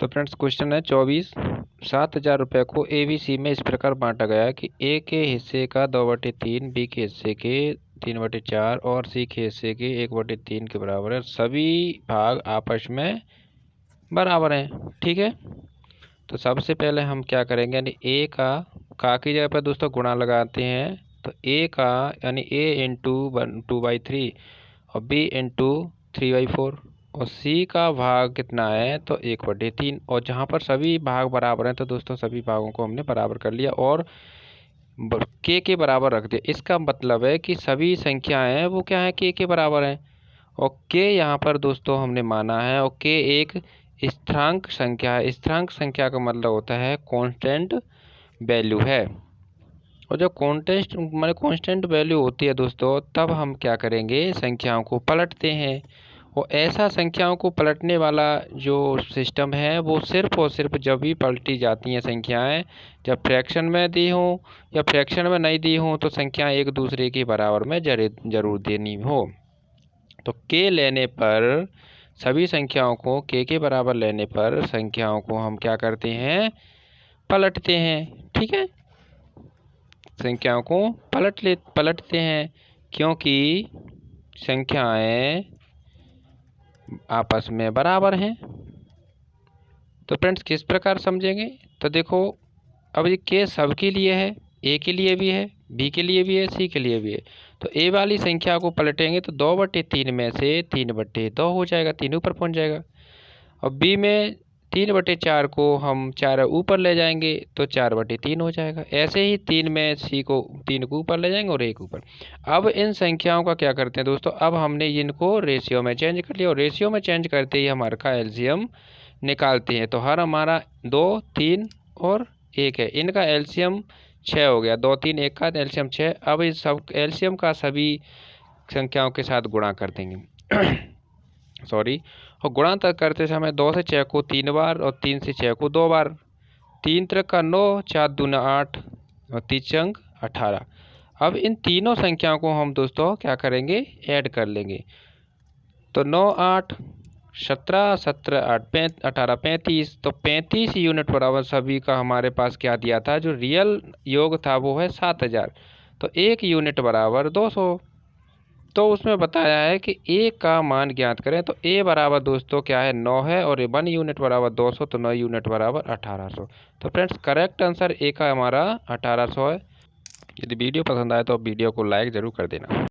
तो friends question है 24। 7,000 रुपये को ABC में इस प्रकार बांटा गया कि A के हिस्से का 2/3, B के हिस्से के 3/4 और C के हिस्से के 1/3 के बराबर है। सभी भाग आपस में बराबर हैं। ठीक है, तो सबसे पहले हम क्या करेंगे, यानी A का की जगह पर दोस्तों गुणा लगाते हैं। तो A का यानी A इंटू 2/3 और B इंटू 3/4 और C का भाग कितना है, तो 1/3। और जहाँ पर सभी भाग बराबर हैं तो दोस्तों सभी भागों को हमने बराबर कर लिया और K के बराबर रख दिया। इसका मतलब है कि सभी संख्याएं हैं वो क्या है, K के बराबर हैं। और K यहाँ पर दोस्तों हमने माना है, और K एक स्थिरांक संख्या है। स्थिरांक संख्या का मतलब होता है कांस्टेंट वैल्यू है। और जब कांस्टेंट वैल्यू होती है दोस्तों, तब हम क्या करेंगे, संख्याओं को पलटते हैं। और ऐसा संख्याओं को पलटने वाला जो सिस्टम है वो सिर्फ और सिर्फ जब भी पलटी जाती हैं संख्याएं, जब फ्रैक्शन में दी हों या फ्रैक्शन में नहीं दी हों, तो संख्याएं एक दूसरे के बराबर में जरूर देनी हो। तो K लेने पर सभी संख्याओं को K के बराबर लेने पर संख्याओं को हम क्या करते हैं, पलटते हैं। ठीक है, संख्याओं को पलटते हैं क्योंकि संख्याएं आपस में बराबर हैं। तो फ्रेंड्स किस प्रकार समझेंगे, तो देखो अब ये K सबके लिए है, A के लिए भी है, B के लिए भी है, C के लिए भी है। तो A वाली संख्या को पलटेंगे तो 2/3 में से 3/2 हो जाएगा, 3 ऊपर पहुंच जाएगा। और B में 3/4 को हम 4 ऊपर ले जाएंगे तो 4/3 हो जाएगा। ऐसे ही 3 में C को 3 को ऊपर ले जाएंगे और 1 ऊपर। अब इन संख्याओं का क्या करते हैं दोस्तों, अब हमने इनको रेशियो में चेंज कर लिया और रेशियो में चेंज करते ही हमारे का एलसीएम निकालते हैं। तो हर हमारा 2, 3 और 1 है, इनका एलसीएम 6 हो गया। 2, 3, 1 का एलसीएम 6। अब इस सब एलसीएम का सभी संख्याओं के साथ गुणा कर देंगे सॉरी। और गुणा तक करते समय 2 से 6 को 3 बार और 3 से 6 को 2 बार। 3 त्रिक का 9, 4 दूना 8 और 3 अंक 18। अब इन तीनों संख्याओं को हम दोस्तों क्या करेंगे, ऐड कर लेंगे। तो 9, 8, 17, 17, 8, 18, 35। तो 35 यूनिट बराबर सभी का हमारे पास क्या दिया था, जो रियल योग था वो है 7,000। तो 1 यूनिट बराबर 200। तो उसमें बताया है कि A का मान ज्ञात करें। तो A बराबर दोस्तों क्या है, 9 है और 1 यूनिट बराबर 200, तो 9 यूनिट बराबर 1800। तो फ्रेंड्स करेक्ट आंसर A का हमारा 1800 है। यदि वीडियो पसंद आए तो वीडियो को लाइक ज़रूर कर देना।